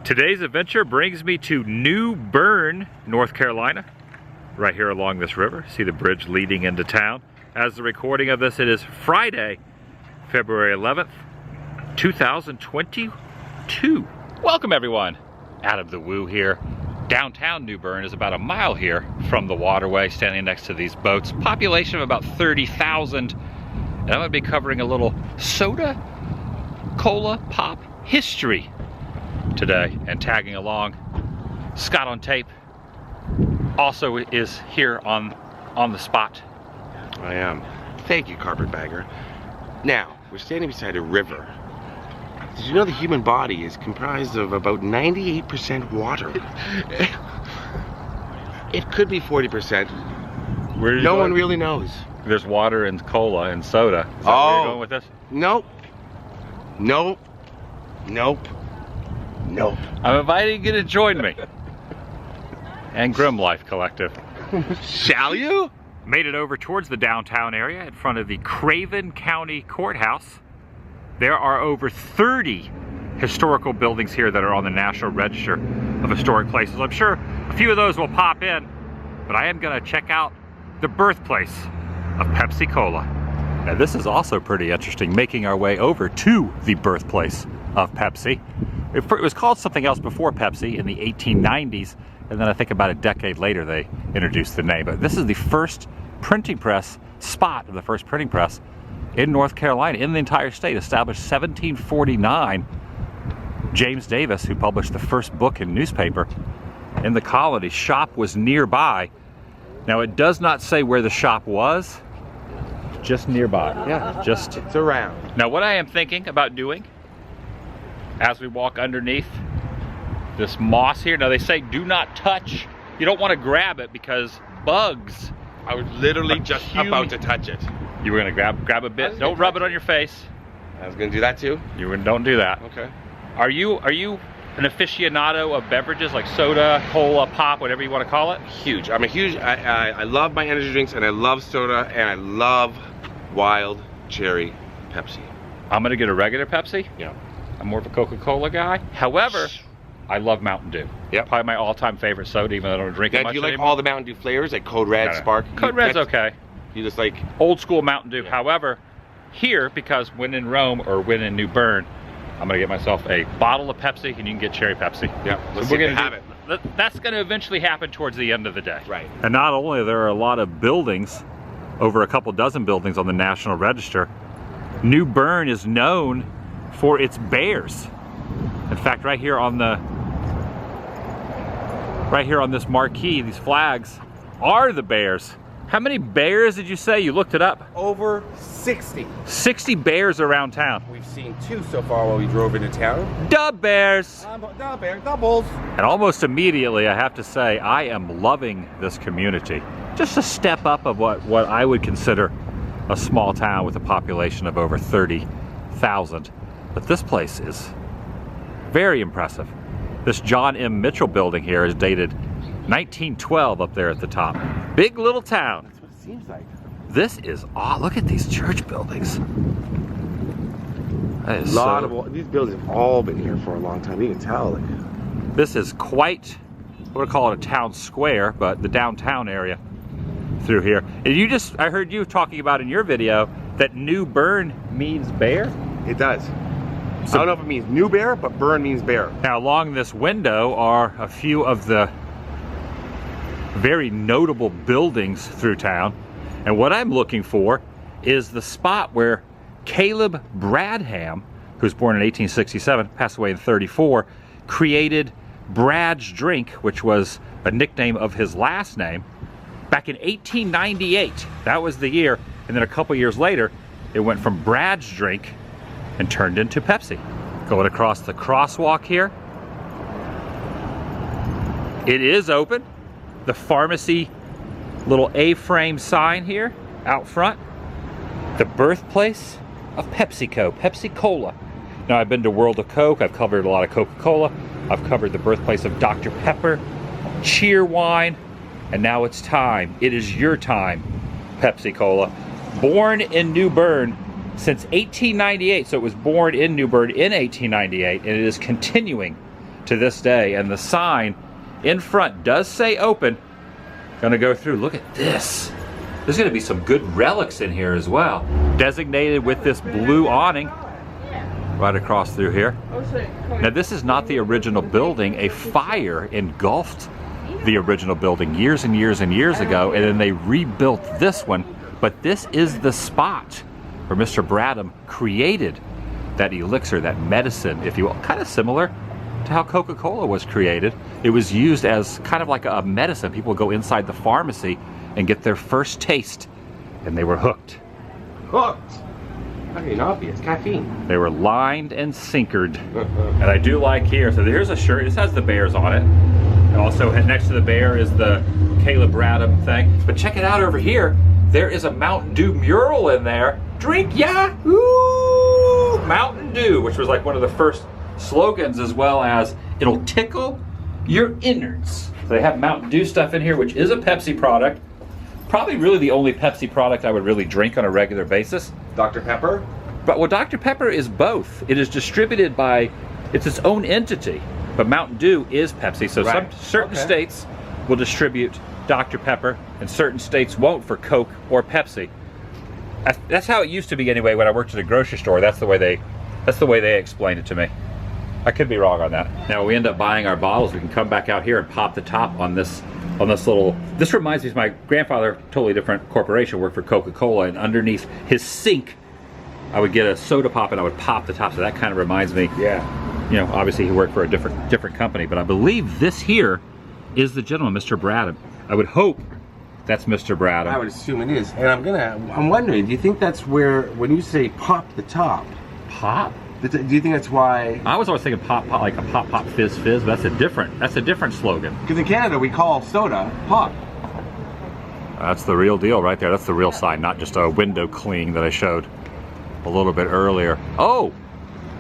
Today's adventure brings me to New Bern, North Carolina, right here along this river. See the bridge leading into town. As the recording of this, it is Friday, February 11th, 2022. Welcome everyone. TheDailyWoo here. Downtown New Bern is about a mile here from the waterway, standing next to these boats. Population of about 30,000. And I'm going to be covering a little soda, cola, pop history today and tagging along. Scott on tape also is here on the spot. I am. Thank you, carpetbagger. Now, we're standing beside a river. Did you know the human body is comprised of about 98% water? It could be 40%. No one really knows. There's water and cola and soda. Is that where you're going with this? Nope. Nope. Nope. Nope. I'm inviting you to join me. And Grim Life Collective. Shall you? Made it over towards the downtown area in front of the Craven County Courthouse. There are over 30 historical buildings here that are on the National Register of Historic Places. I'm sure a few of those will pop in, but I am going to check out the birthplace of Pepsi Cola. Now this is also pretty interesting, making our way over to the birthplace of Pepsi. It was called something else before Pepsi in the 1890s, and then I think about a decade later they introduced the name. But this is the first printing press spot of the first printing press in North Carolina, in the entire state, established 1749. James Davis, who published the first book in newspaper in the colony, shop was nearby. Now it does not say where the shop was, just nearby. Yeah, it's around. Now what I am thinking about doing as we walk underneath this moss here, now they say do not touch. You don't want to grab it because bugs. I was literally just about to touch it. You were gonna grab a bit. Don't rub it on your face. I was gonna do that too. Don't do that. Okay. Are you an aficionado of beverages like soda, cola, pop, whatever you want to call it? Huge. I'm a huge. I love my energy drinks, and I love soda, and I love wild cherry Pepsi. I'm gonna get a regular Pepsi. Yeah. I'm more of a Coca-Cola guy. However, I love Mountain Dew. Yeah. Probably my all-time favorite soda, even though I don't drink it much do you like anymore. all the Mountain Dew flavors, like Code Red, Spark? Code Red's okay. You just like old school Mountain Dew. Yeah. However, here, because when in Rome or when in New Bern, I'm gonna get myself a bottle of Pepsi, and you can get cherry Pepsi. Yeah, let's so we're gonna have it. That's gonna eventually happen towards the end of the day. Right. And not only there are a lot of buildings, over a couple dozen buildings on the National Register, New Bern is known for its bears. In fact, right here on this marquee, these flags are the bears. How many bears did you say? You looked it up? Over 60. 60 bears around town. We've seen 2 so far while we drove into town. Dub bears. Bear doubles. And almost immediately, I have to say, I am loving this community. Just a step up of what I would consider a small town with a population of over 30,000. But this place is very impressive. This John M. Mitchell building here is dated 1912 up there at the top. Big little town. That's what it seems like. This is look at these church buildings. That is These buildings have all been here for a long time. You can tell. This is quite, I would call it a town square, but the downtown area through here. And I heard you talking about in your video that New Bern means bear. It does. I don't know if it means New Bear, but Bern means bear. Now along this window are a few of the very notable buildings through town. And what I'm looking for is the spot where Caleb Bradham, who's born in 1867, passed away in 34, created Brad's Drink, which was a nickname of his last name, back in 1898. That was the year. And then a couple years later, it went from Brad's Drink and turned into Pepsi. Going across the crosswalk here. It is open. The pharmacy little A-frame sign here out front. The birthplace of PepsiCo, Pepsi Cola. Now I've been to World of Coke, I've covered a lot of Coca-Cola, I've covered the birthplace of Dr. Pepper, Cheer Wine, and now it's time. It is your time, Pepsi Cola. Born in New Bern since 1898, so it was born in New Bern in 1898, and it is continuing to this day. And the sign in front does say open. Gonna go through, look at this. There's gonna be some good relics in here as well. Designated with this blue awning right across through here. Now this is not the original building. A fire engulfed the original building years and years and years ago, and then they rebuilt this one. But this is the spot where Mr. Bradham created that elixir, that medicine, if you will. Kind of similar to how Coca-Cola was created. It was used as kind of like a medicine. People would go inside the pharmacy and get their first taste, and they were hooked. Hooked? How can you not be? It's caffeine. They were lined and sinkered. And I do like here, so here's a shirt. This has the bears on it. And also next to the bear is the Caleb Bradham thing. But check it out over here. There is a Mountain Dew mural in there. Drink ya! Ooh! Mountain Dew, which was like one of the first slogans, as well as it'll tickle your innards. So they have Mountain Dew stuff in here, which is a Pepsi product. Probably really the only Pepsi product I would really drink on a regular basis. Dr. Pepper? But well, Dr. Pepper is both. It is distributed by, it's its own entity. But Mountain Dew is Pepsi, so Right. certain states will distribute Dr. Pepper, and certain states won't for Coke or Pepsi. That's how it used to be anyway when I worked at a grocery store. That's the way they explained it to me. I could be wrong on that. Now we end up buying our bottles, we can come back out here and pop the top on this little, this reminds me of my grandfather, totally different corporation, worked for Coca-Cola, and underneath his sink, I would get a soda pop and I would pop the top, so that kind of reminds me. Yeah. You know, obviously he worked for a different company, but I believe this here is the gentleman, Mr. Bradham. I would hope that's Mr. Bradham. I would assume it is. And I'm wondering, do you think that's where, when you say pop the top, Pop? do you think that's why? I was always thinking pop, like a pop, pop, fizz, fizz, but that's a different slogan. Because in Canada we call soda pop. That's the real deal right there. That's the real sign, not just a window cling that I showed a little bit earlier. Oh,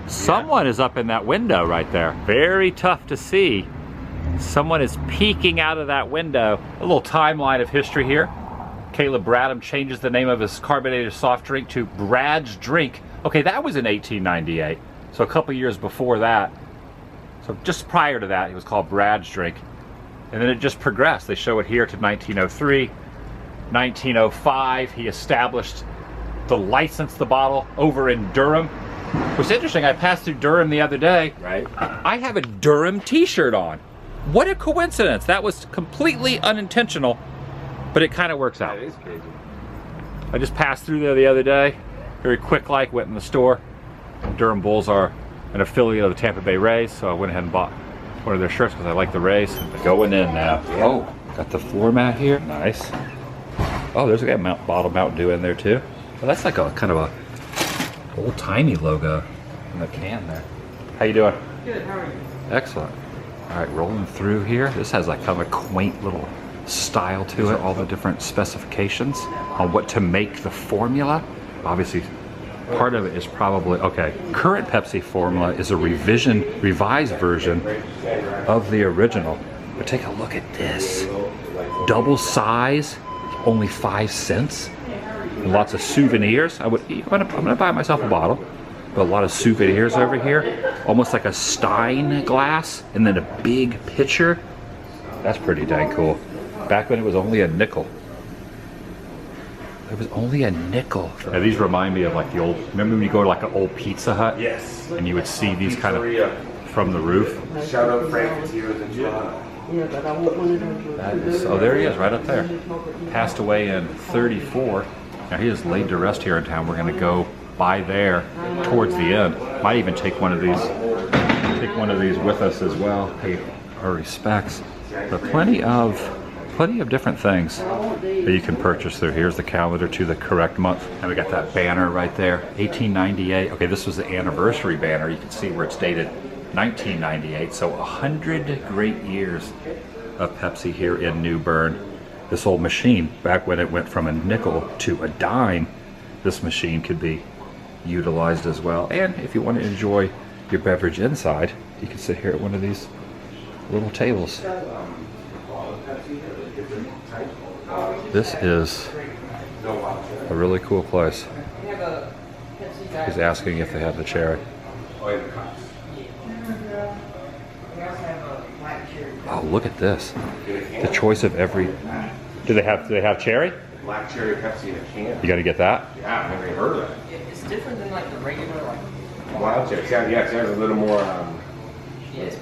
someone is up in that window right there. Very tough to see. Someone is peeking out of that window. A little timeline of history here. Caleb Bradham changes the name of his carbonated soft drink to Brad's Drink. Okay, that was in 1898. So a couple years before that. So just prior to that, it was called Brad's Drink. And then it just progressed. They show it here to 1903. 1905, he established licensed the bottle over in Durham. What's interesting, I passed through Durham the other day. Right. I have a Durham t-shirt on. What a coincidence. That was completely unintentional, but it kind of works out. That is crazy. I just passed through there the other day, very quick like, went in the store. Durham Bulls are an affiliate of the Tampa Bay Rays, so I went ahead and bought one of their shirts because I like the Rays. Going in now. Oh, got the floor mat here. Nice. Oh, there's a bottle Mountain Dew in there too. Well, that's like a kind of a old-timey logo in the can there. How you doing? Good, how are you? Excellent. All right, rolling through here. This has like kind of a quaint little style to it. All the different specifications on what to make the formula. Obviously, part of it is probably, okay, current Pepsi formula is a revised version of the original. But take a look at this. Double size, only 5 cents. And lots of souvenirs. I'm gonna buy myself a bottle. But a lot of souvenirs over here. Almost like a Stein glass, and then a big pitcher. That's pretty dang cool. Back when it was only a nickel. It was only a nickel. Now, these remind me of like the old, remember when you go to like an old Pizza Hut? Yes. And you would see these kind of from the roof. Shout out Frank Petito's in Toronto. Yeah, but I want one of those. Oh, there he is, right up there. Passed away in 34. Now he is laid to rest here in town. We're gonna go by there towards the end. Might even take one of these with us as well. Pay our respects. But plenty of different things that you can purchase through. Here's the calendar to the correct month. And we got that banner right there, 1898. Okay, this was the anniversary banner. You can see where it's dated 1998. So 100 great years of Pepsi here in New Bern. This old machine, back when it went from a nickel to a dime, this machine could be utilized as well. And if you want to enjoy your beverage inside, you can sit here at one of these little tables. This is a really cool place. He's asking if they have the cherry. Oh, look at this. The choice of every... Do they have cherry? Black cherry Pepsi in a can. You got to get that? Yeah, I've never even heard of that. It's different than like the regular like. Wild cherry. Yeah, it sounds a little more. Yeah.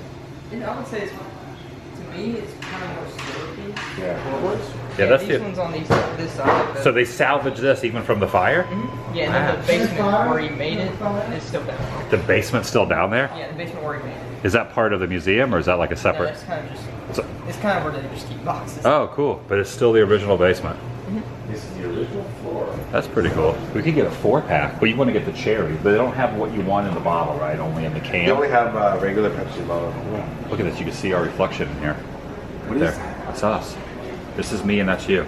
And I would say it's, to me, it's kind of more syrupy. Yeah. Yeah, that's these it. ones on this side. So they salvaged this even from the fire? Mm-hmm. Yeah, and then the basement where he made it is still down. The basement's still down there? Yeah, the basement where he made it. Is that part of the museum or is that like a No, separate? it's kind of just. So- It's kind of where they just keep boxes. Oh, cool. But it's still the original basement. This is the original floor. That's pretty cool. We could get a 4-pack, but you want to get the cherry. But they don't have what you want in the bottle, right? Only in the can. They only have regular Pepsi bottle. Yeah. Look at this. You can see our reflection in here. What There. is that? That's us. This is me and that's you.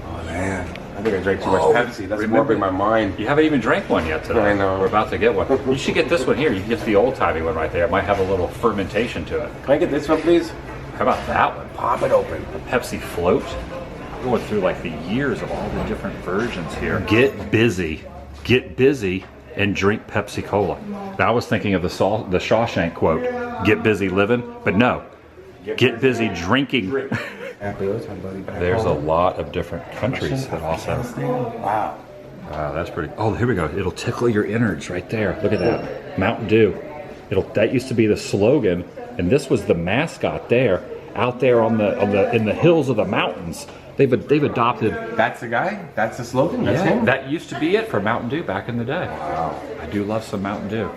Oh man, I think I drank too Oh, much Pepsi. That's remember- warping my mind. You haven't even drank one yet today. I know. We're about to get one. You should get this one here. You can get the old-timey one right there. It might have a little fermentation to it. Can I get this one, please? How about that one? Pop it open. The Pepsi Float. Going through like the years of all the different versions here. Get busy, and drink Pepsi Cola. Now I was thinking of the Shawshank quote, "Get busy living," but no, get busy drinking. There's a lot of different countries that also. Wow. Wow, that's pretty. Oh, here we go. It'll tickle your innards right there. Look at that, Mountain Dew. That used to be the slogan, and this was the mascot there, out there in the hills of the mountains. They've adopted. That's the guy? That's the slogan? That's him? That used to be it for Mountain Dew back in the day. Wow. I do love some Mountain Dew.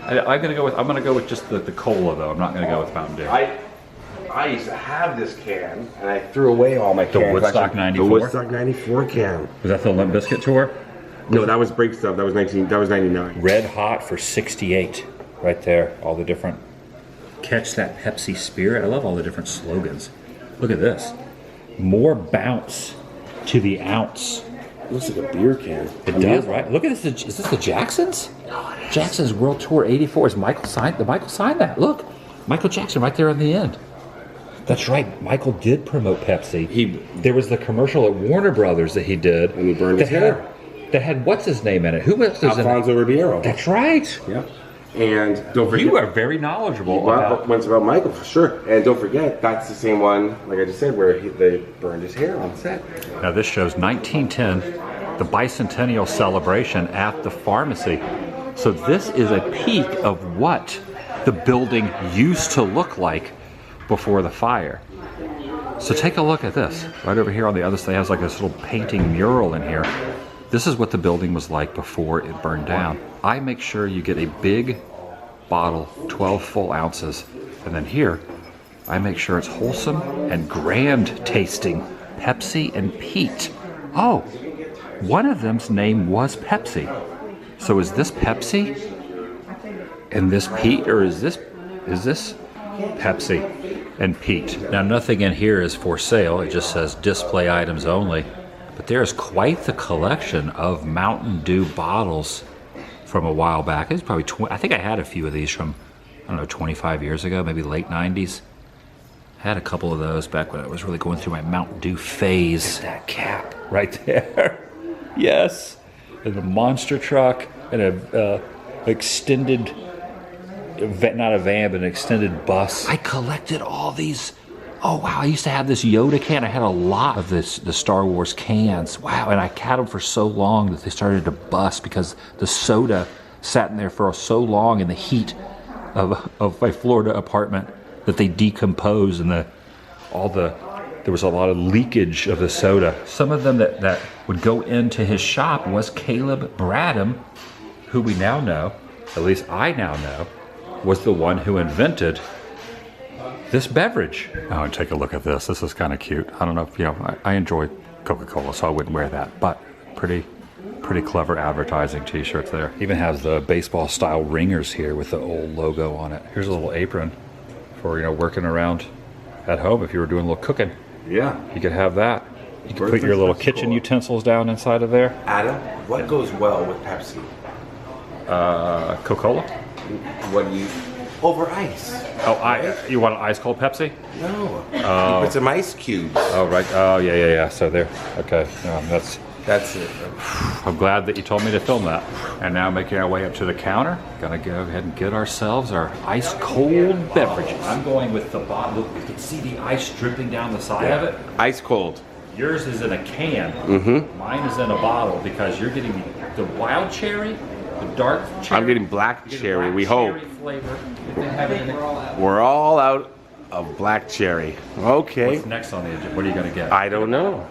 I'm gonna go with just the cola though. I'm not gonna go with Mountain Dew. I used to have this can, and I threw away all my cans. The Woodstock Actually, 94? The Woodstock 94 can. Was that the Limp Bizkit tour? No, that was Break Stuff. That was 99. Red Hot for 68, right there. All the different. Catch that Pepsi spirit. I love all the different slogans. Look at this. More bounce to the ounce. Looks like a beer can. It does, right? Look at this. Is this the Jacksons? Jackson's World Tour 84. Is Michael signed? Michael signed that. Look. Michael Jackson right there on the end. That's right. Michael did promote Pepsi. There was the commercial at Warner Brothers that he did. And he burned his hair. That had what's his name in it? Who was in it? Alfonso Ribeiro. That's right. Yeah. And don't forget. You are very knowledgeable about. One's about Michael, for sure. And don't forget, that's the same one, like I just said, where they burned his hair on set. Now this shows 1910, the bicentennial celebration at the pharmacy. So this is a peek of what the building used to look like before the fire. So take a look at this. Right over here on the other side, it has like this little painting mural in here. This is what the building was like before it burned down. I make sure you get a big bottle, 12 full ounces. And then here, I make sure it's wholesome and grand tasting. Pepsi and Pete. Oh, one of them's name was Pepsi. So is this Pepsi? And this Pete, or is this Pepsi and Pete? Now nothing in here is for sale. It just says display items only. But there's quite the collection of Mountain Dew bottles from a while back. It's probably I think I had a few of these from, I don't know, 25 years ago, maybe late 90s. I had a couple of those back when I was really going through my Mountain Dew phase. That cap right there. Yes. And a monster truck and a extended, not a van, but an extended bus. I collected all these. Oh wow, I used to have this Yoda can. I had a lot of the Star Wars cans. Wow, and I had them for so long that they started to bust because the soda sat in there for so long in the heat of my Florida apartment that they decomposed and there was a lot of leakage of the soda. Some of them that would go into his shop was Caleb Bradham, who we now know, at least I now know, was the one who invented this beverage. Oh, and take a look at this. This is kind of cute. I don't know if, I enjoy Coca-Cola, so I wouldn't wear that, but pretty clever advertising t-shirts there. Even has the baseball style ringers here with the old logo on it. Here's a little apron for, working around at home if you were doing a little cooking. Yeah. You could have that. You could put your little kitchen utensils down inside of there. Adam, what goes well with Pepsi? Coca-Cola? What do you... Over ice. Oh, you want an ice cold Pepsi? No. You put some ice cubes. Oh, right. Oh, yeah. So there. Okay. That's it. I'm glad that you told me to film that. And now making our way up to the counter. Gonna go ahead and get ourselves our ice cold beverages. I'm going with the bottle. Look, you can see the ice dripping down the side of it. Ice cold. Yours is in a can. Mm-hmm. Mine is in a bottle because you're getting the wild cherry, the dark cherry. I'm getting black cherry, we hope. Flavor. If they have it in it. We're all out of black cherry. Okay. What's next on the agenda? What are you gonna get? I don't know.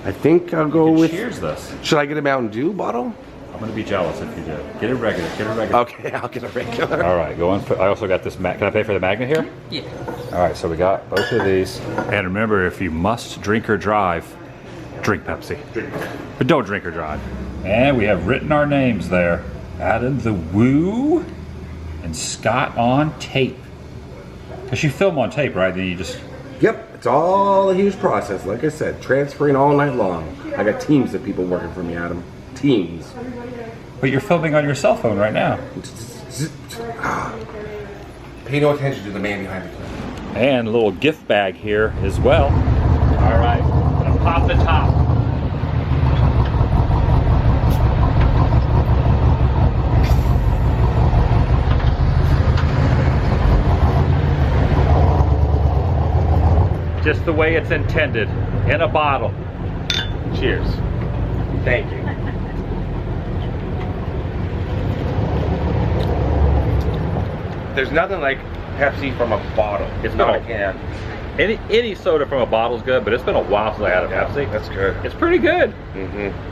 I think I'll go with... Cheers this. Should I get a Mountain Dew bottle? I'm gonna be jealous if you do. Get it regular, get it regular. Okay, I'll get a regular. All right, go on. I also got this, can I pay for the magnet here? Yeah. All right, so we got both of these. And remember, if you must drink or drive, drink Pepsi. But don't drink or drive. And we have written our names there. Adam the Woo and Scott on tape. Because you film on tape, right? Then you just... Yep, it's all a huge process. Like I said, transferring all night long. I got teams of people working for me, Adam. Teams. But you're filming on your cell phone right now. Pay no attention to the man behind the camera. And a little gift bag here as well. All right, gonna pop the top. Just the way it's intended, in a bottle. Cheers. Thank you. There's nothing like Pepsi from a bottle. It's not a can. Any soda from a bottle is good, but it's been a while since I had a Pepsi. That's good. It's pretty good. Mm-hmm.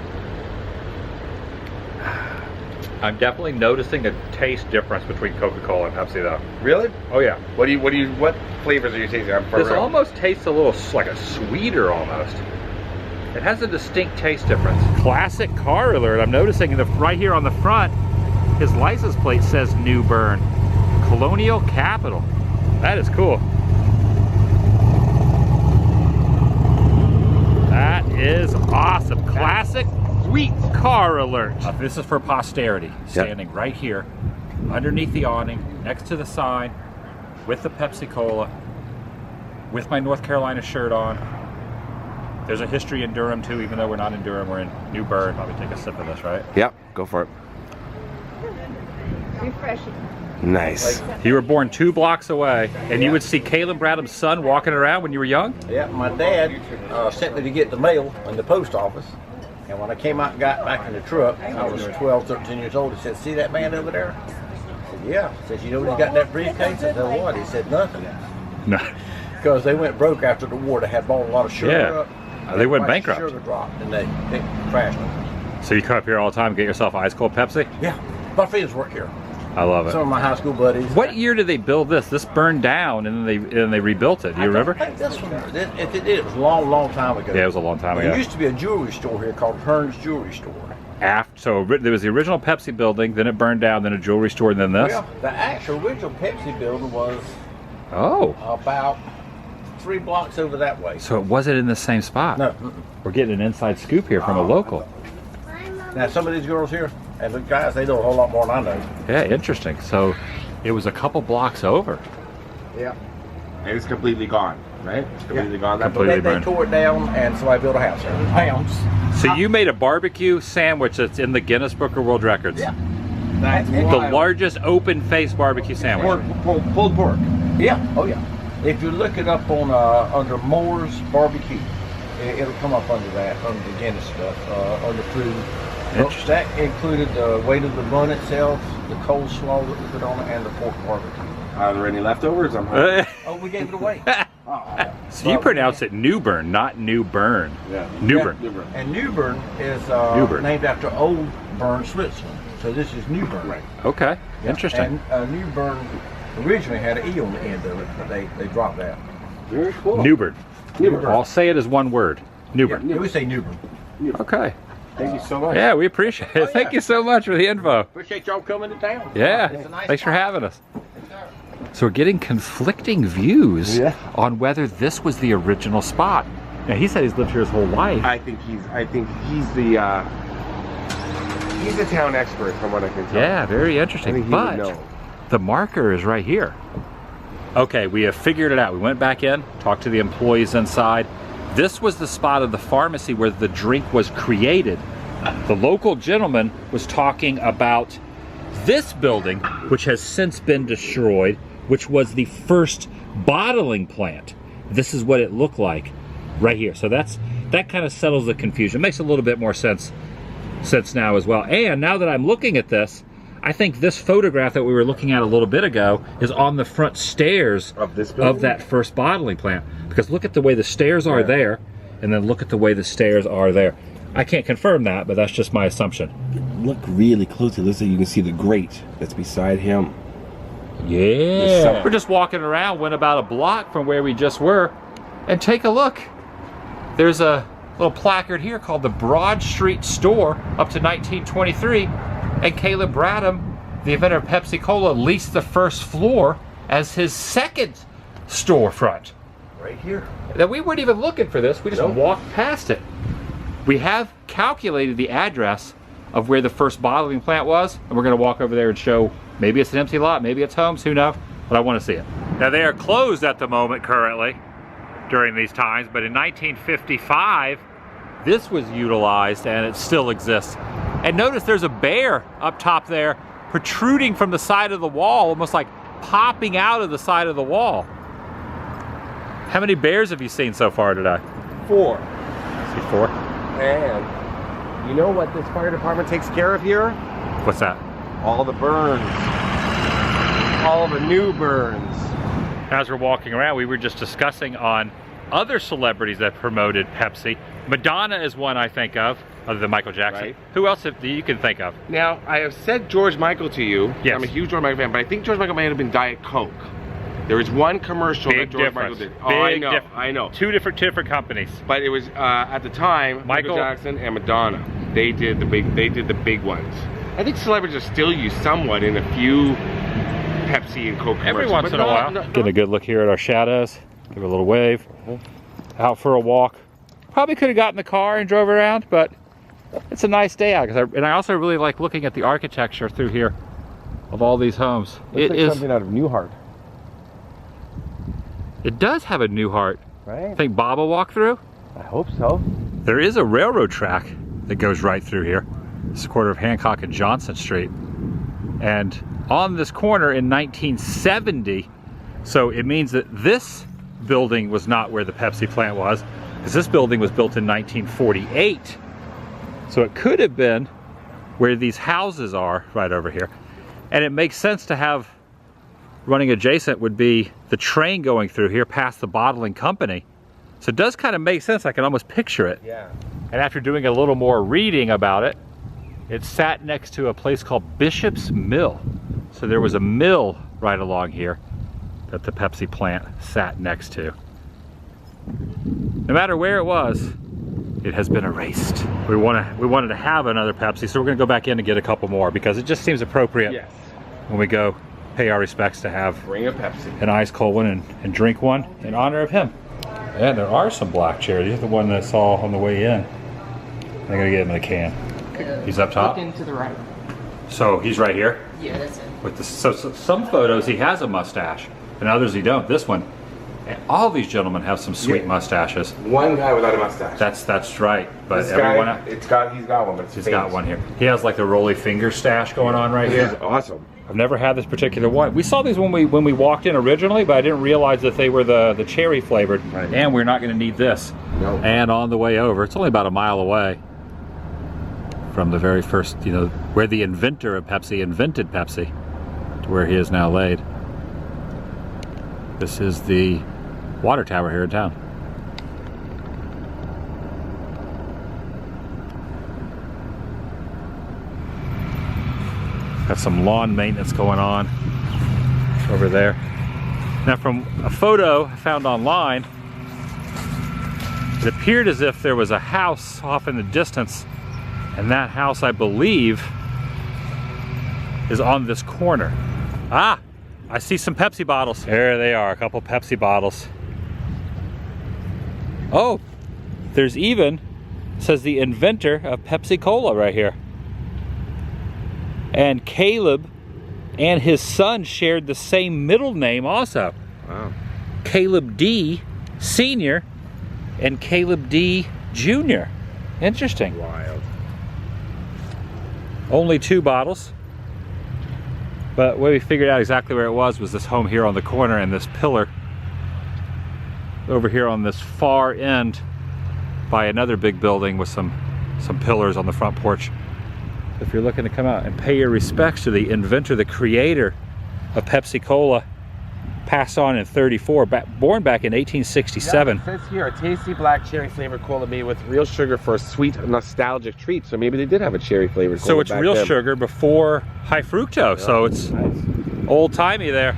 I'm definitely noticing a taste difference between Coca-Cola and Pepsi, though. Really? Oh yeah. What flavors are you tasting? This almost tastes a little like a sweeter almost. It has a distinct taste difference. Classic car alert. I'm noticing right here on the front, his license plate says New Bern. Colonial Capital. That is cool. That is awesome. Classic sweet car alert. This is for posterity. Standing right here, underneath the awning, next to the sign, with the Pepsi Cola, with my North Carolina shirt on. There's a history in Durham too, even though we're not in Durham, we're in New Bern. Probably take a sip of this, right? Yep, go for it. Refreshing. Nice. You were born 2 blocks away, and you would see Caleb Bradham's son walking around when you were young? Yeah, my dad sent me to get the mail in the post office. And when I came out and got back in the truck, I was 12, 13 years old. He said, "See that man over there?" I said, "Yeah." He said, "You know when he got that briefcase?" I said, "What?" He said, "Nothing." No. Because they went broke after the war. They had bought a lot of sugar Yeah. up. They went Price of bankrupt. Sugar dropped, and they crashed them. So you come up here all the time and get yourself ice cold Pepsi? Yeah, my friends work here. I love Some it. of my high school buddies. What year did they build this? This burned down and then they rebuilt it. Do you remember? I think this one, if it did, it was a long, long time ago. Yeah, it was a long time There ago. used to be a jewelry store here called Hearn's Jewelry Store. So there was the original Pepsi building, then it burned down, then a jewelry store, and then this? Well, the actual original Pepsi building was Oh. about 3 blocks over that way. So it wasn't in the same spot? No. We're getting an inside scoop here from a local. Now, some of these girls here and the guys, they know a whole lot more than I know. Yeah, interesting. So it was a couple blocks over. Yeah. And it's completely gone, right? It's completely gone. That Completely. They burned. tore it down and somebody built a house there. Pounds. So you made a barbecue sandwich that's in the Guinness Book of World Records. Yeah. That's The wild. largest open-faced barbecue sandwich. Pulled pork. Yeah. Oh, yeah. If you look it up on under Moore's Barbecue, it'll come up under that, under the Guinness stuff, under food. Interesting. That included the weight of the bun itself, the coleslaw that we put on it, and the pork barbecue. Are there any leftovers? Oh, we gave it away. So you pronounce it New Bern, not New Bern. Yeah. New Yeah. Bern. And New Bern is New Bern. named after Old Bern, Switzerland. So this is New Bern. Right. Okay, Yeah. interesting. And New Bern originally had an E on the end of it, but they dropped that. Very cool. New Bern. New Bern. I'll say it as one word. New Bern. Yeah, we say New Bern. Okay. Thank you so much. Yeah, we appreciate it. Thank you so much for the info. Appreciate y'all coming to town. Yeah, It's a nice thanks for town. having us. So we're getting conflicting views Yeah. on whether this was the original spot. Now he said he's lived here his whole life. I think he's the town expert from what I can tell. Yeah, very I interesting. think he But would know. the marker is right here. Okay, we have figured it out. We went back in, talked to the employees inside. This was the spot of the pharmacy where the drink was created. The local gentleman was talking about this building, which has since been destroyed, which was the first bottling plant. This is what it looked like right here. So that kind of settles the confusion. It makes a little bit more sense now as well. And now that I'm looking at this, I think this photograph that we were looking at a little bit ago is on the front stairs Of this building? of that first bottling plant. Because look at the way the stairs are there, and then look at the way the stairs are there. I can't confirm that, but that's just my assumption. Look really closely. Looks like you can see the grate that's beside him. Yeah. We're just walking around, went about a block from where we just were, and take a look. There's a little placard here called the Broad Street Store up to 1923, and Caleb Bradham, the inventor of Pepsi Cola, leased the first floor as his second storefront. Right here. Now, we weren't even looking for this, we just walked past it. We have calculated the address of where the first bottling plant was, and we're going to walk over there and show, maybe it's an empty lot, maybe it's homes, who knows, but I want to see it. Now, they are closed at the moment currently during these times, but in 1955 this was utilized and it still exists. And notice there's a bear up top there protruding from the side of the wall, almost like popping out of the side of the wall. How many bears have you seen so far today? 4. See 4? And you know what this fire department takes care of here? What's that? All the burns. All the new burns. As we're walking around, we were just discussing on other celebrities that promoted Pepsi. Madonna is one I think of, other than Michael Jackson. Right. Who else you can think of? Now, I have said George Michael to you. Yes. I'm a huge George Michael fan, but I think George Michael may have been Diet Coke. There was one commercial Big that George difference. Michael did. Oh, I Big know, difference. I know. Two different companies. But it was at the time Michael Jackson and Madonna. They did the big ones. I think celebrities are still used somewhat in a few Pepsi and Coke commercials. Every once in a while. Getting a good look here at our shadows. Give it a little wave. Out for a walk. Probably could have gotten in the car and drove around, but it's a nice day out. And I also really like looking at the architecture through here of all these homes. Looks like something out of Newhart. It does have a Newhart. Right? Think Bob will walk through? I hope so. There is a railroad track that goes right through here. It's a corner of Hancock and Johnson Street. And on this corner in 1970, so it means that this building was not where the Pepsi plant was, because this building was built in 1948. So it could have been where these houses are right over here. And it makes sense to have, running adjacent would be the train going through here past the bottling company. So it does kind of make sense. I can almost picture it. Yeah. And after doing a little more reading about it, it sat next to a place called Bishop's Mill. So there was a mill right along here that the Pepsi plant sat next to. No matter where it was, it has been erased. We wanted to have another Pepsi, so we're gonna go back in and get a couple more because it just seems appropriate. Yes. When we go pay our respects to have Bring a Pepsi. an ice cold one and drink one in honor of him. And there are some black cherries. Here's the one that I saw on the way in. I'm gonna get him in a can. He's up top. Looking to the right. So he's right here. Yeah, that's it. With the, so some photos he has a mustache, and others he don't. This one, and all these gentlemen have some sweet mustaches. One guy without a mustache. That's right. But This everyone, guy, he's got one, but he's got one here. He has like the roly finger stash going on right This is here. awesome. I've never had this particular one. We saw these when we walked in originally, but I didn't realize that they were the cherry flavored. Right. And we're not going to need this. No. And on the way over, it's only about a mile away from the very first, you know, where the inventor of Pepsi invented Pepsi, to where he is now laid. This is the water tower here in town. Got some lawn maintenance going on over there. Now, from a photo I found online, it appeared as if there was a house off in the distance, and that house, I believe, is on this corner. Ah, I see some Pepsi bottles. There they are, a couple Pepsi bottles. Oh, there's even, says the inventor of Pepsi Cola right here. And Caleb and his son shared the same middle name also. Wow. Caleb D. Sr. and Caleb D. Jr. Interesting. Wild. Only 2 bottles. But what we figured out exactly where it was this home here on the corner and this pillar over here on this far end by another big building with some pillars on the front porch. If you're looking to come out and pay your respects to the inventor, the creator of Pepsi Cola, passed on in '34, born back in 1867. Yeah, it says here, a tasty black cherry flavored cola made with real sugar for a sweet nostalgic treat. So maybe they did have a cherry flavored cola. So it's back real then. sugar before high fructose. Yeah, So it's nice. old timey there.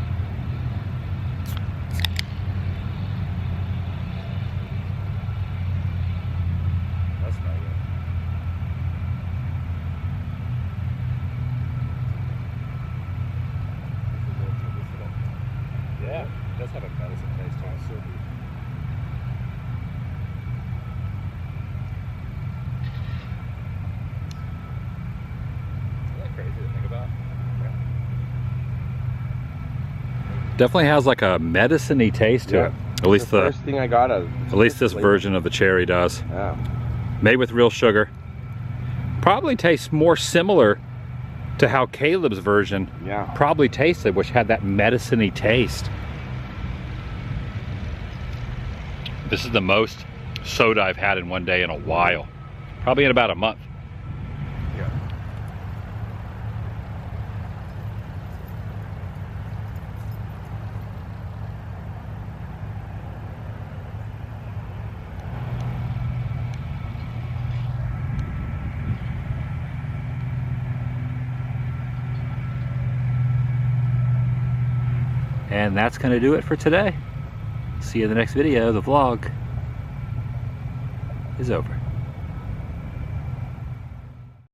That's not good. Yeah, it does have a medicine taste to it. Isn't that crazy to think about? Definitely has like a medicine-y taste to it. At least the first thing I got out of at least this version of the cherry does. Yeah. Made with real sugar. Probably tastes more similar to how Caleb's version probably tasted, which had that medicine-y taste. This is the most soda I've had in one day in a while. Probably in about a month. Yeah. And that's going to do it for today. See you in the next video. The vlog is over.